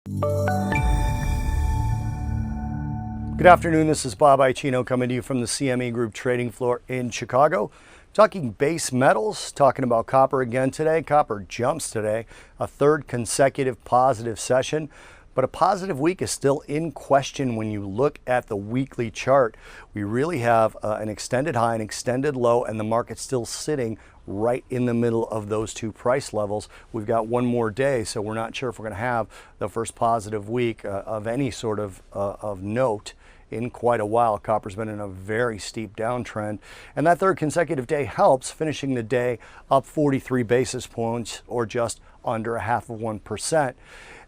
Good afternoon, this is Bob Iaccino coming to you from the CME Group trading floor in Chicago. Talking base metals, talking about copper again today. Copper jumps today, a third consecutive positive session, but a positive week is still in question when you look at the weekly chart. We really have an extended high, an extended low, and the market's still sitting right in the middle of those two price levels. We've got one more day, so we're not sure if we're going to have the first positive week of any sort of note in quite a while. Copper's been in a very steep downtrend, and that third consecutive day helps, finishing the day up 43 basis points, or just under 0.5%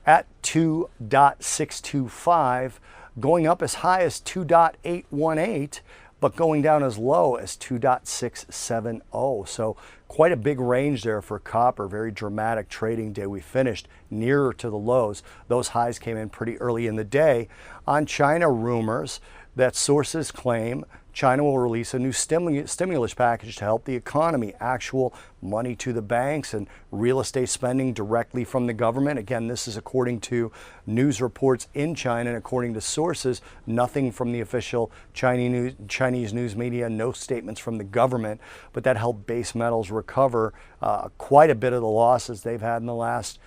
at 2.625, going up as high as 2.818, but going down as low as 2.670. So quite a big range there for copper. Very dramatic trading day. We finished nearer to the lows. Those highs came in pretty early in the day. On China rumors that sources claim China will release a new stimulus package to help the economy, actual money to the banks and real estate spending directly from the government. Again, this is according to news reports in China and according to sources, nothing from the official Chinese news media, no statements from the government, but that helped base metals recover quite a bit of the losses they've had in the last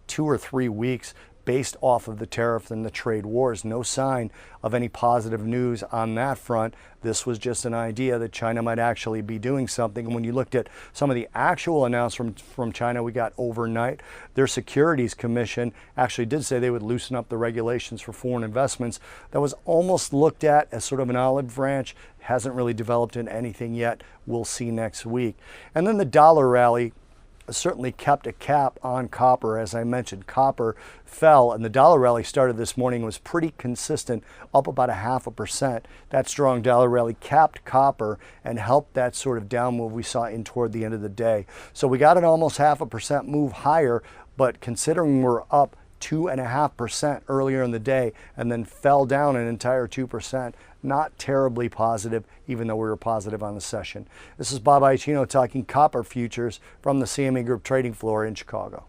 2 or 3 weeks based off of the tariffs and the trade wars. No sign of any positive news on that front. This was just an idea that China might actually be doing something. And when you looked at some of the actual announcements from China we got overnight, their Securities Commission actually did say they would loosen up the regulations for foreign investments. That was almost looked at as sort of an olive branch. Hasn't really developed in anything yet. We'll see next week. And then the dollar rally certainly kept a cap on copper. As I mentioned, copper fell, and the dollar rally started this morning, was pretty consistent, up about 0.5%. That strong dollar rally capped copper and helped that sort of down move we saw in toward the end of the day. So we got an almost 0.5% move higher, but considering we're up 2.5% earlier in the day and then fell down an entire 2%, not terribly positive, even though we were positive on the session. This is Bob Iaccino talking copper futures from the CME Group trading floor in Chicago.